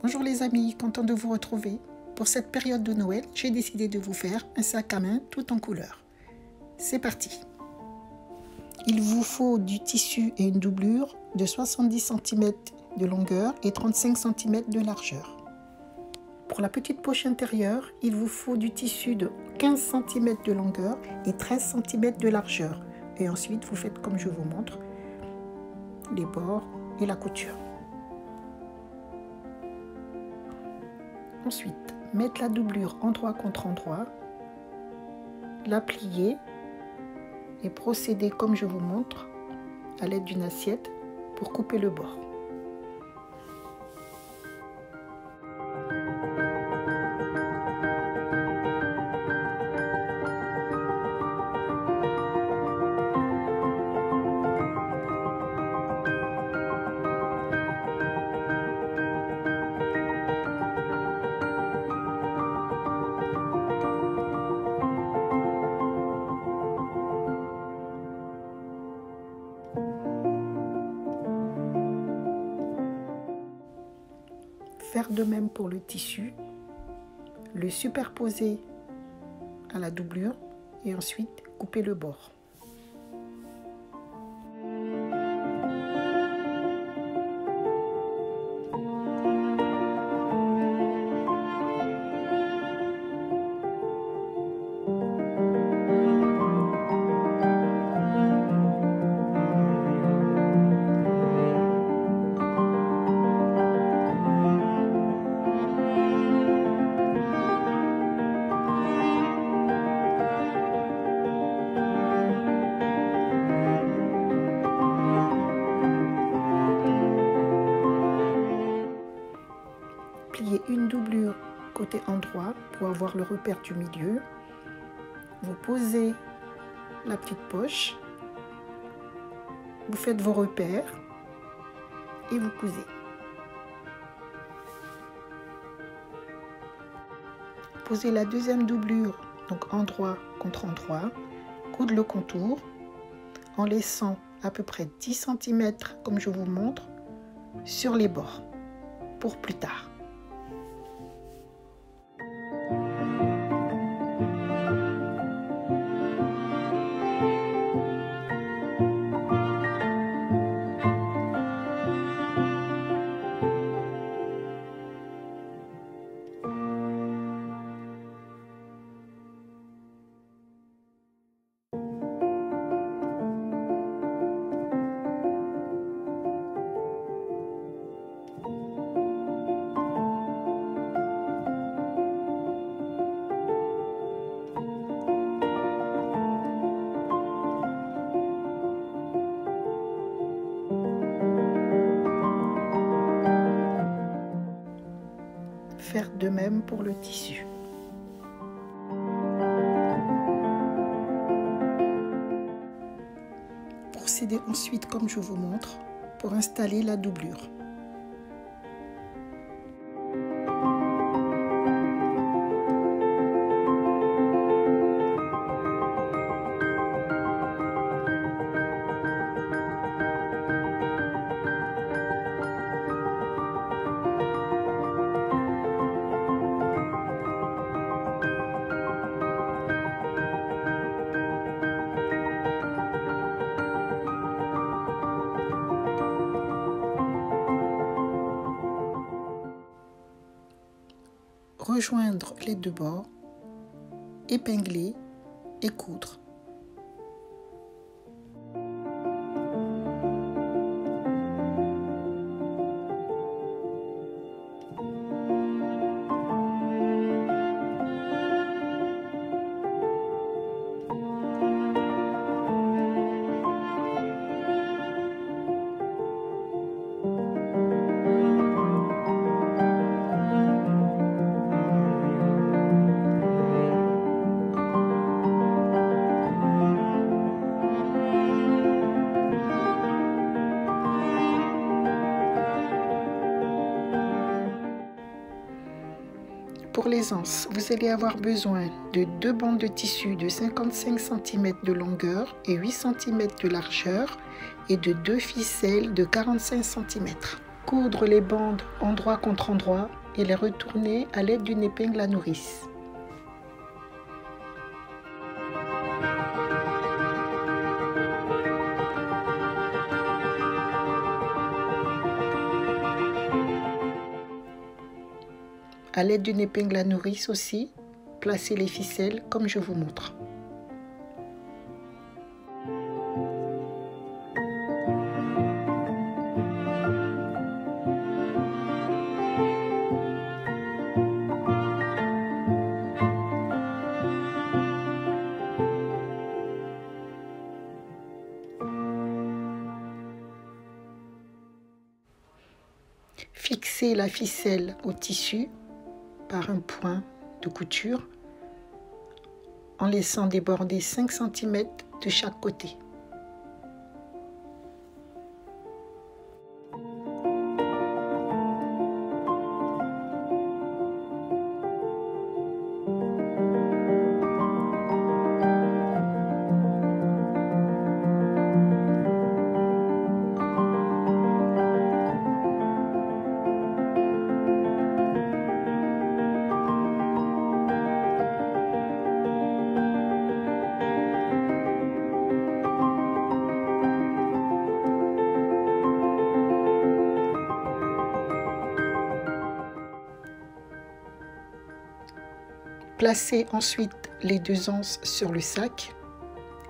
Bonjour les amis, content de vous retrouver. Pour cette période de Noël, j'ai décidé de vous faire un sac à main tout en couleur. C'est parti. Il vous faut du tissu et une doublure de 70 cm de longueur et 35 cm de largeur. Pour la petite poche intérieure, il vous faut du tissu de 15 cm de longueur et 13 cm de largeur. Et ensuite, vous faites comme je vous montre, les bords et la couture. Ensuite, mettre la doublure endroit contre endroit, la plier et procéder comme je vous montre à l'aide d'une assiette pour couper le bord. Faire de même pour le tissu, le superposer à la doublure et ensuite couper le bord. Pliez une doublure côté endroit pour avoir le repère du milieu. Vous posez la petite poche, vous faites vos repères et vous cousez. Posez la deuxième doublure, donc endroit contre endroit, coudre le contour en laissant à peu près 10 cm comme je vous montre sur les bords pour plus tard. Faire de même pour le tissu. Procédez ensuite comme je vous montre pour installer la doublure. Rejoindre les deux bords, épingler et coudre. Pour les anses, vous allez avoir besoin de 2 bandes de tissu de 55 cm de longueur et 8 cm de largeur et de 2 ficelles de 45 cm. coudre les bandes endroit contre endroit et les retourner à l'aide d'une épingle à nourrice. À l'aide d'une épingle à nourrice aussi, placez les ficelles comme je vous montre. Fixez la ficelle au tissu par un point de couture en laissant déborder 5 cm de chaque côté. Placez ensuite les 2 anses sur le sac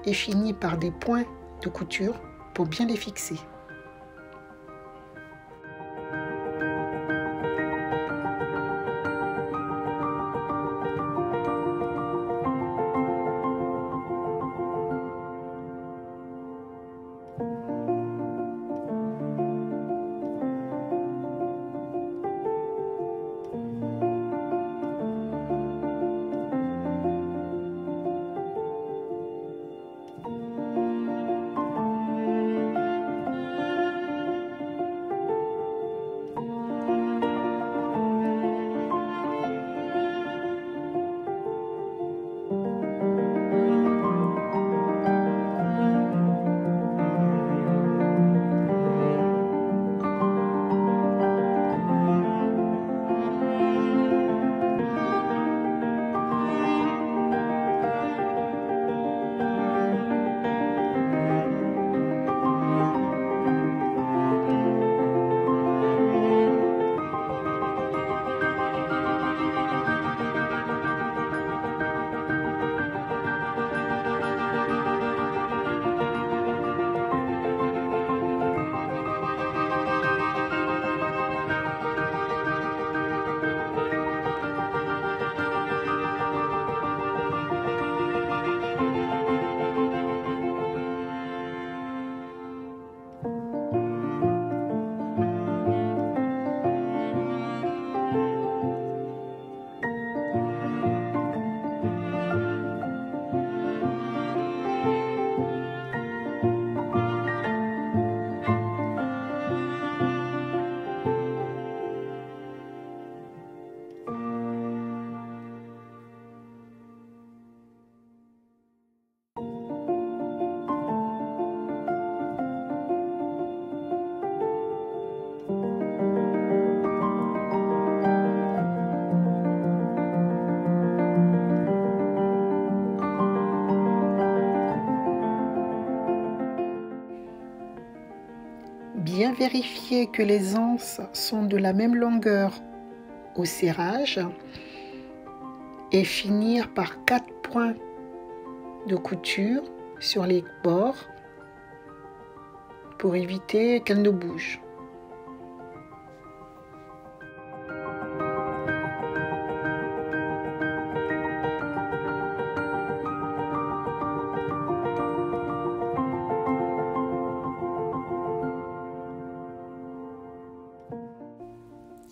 et finissez par des points de couture pour bien les fixer. Bien vérifier que les anses sont de la même longueur au serrage et finir par 4 points de couture sur les bords pour éviter qu'elles ne bougent.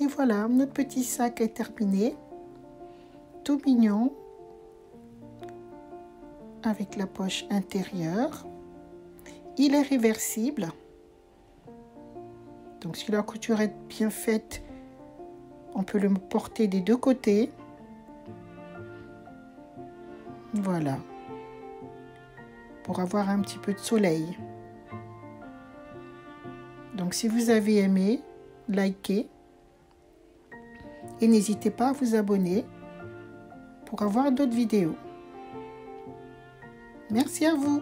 Et voilà, notre petit sac est terminé, tout mignon, avec la poche intérieure. Il est réversible, donc si la couture est bien faite, on peut le porter des 2 côtés. Voilà, pour avoir un petit peu de soleil. Donc si vous avez aimé, likez et n'hésitez pas à vous abonner pour avoir d'autres vidéos. Merci à vous.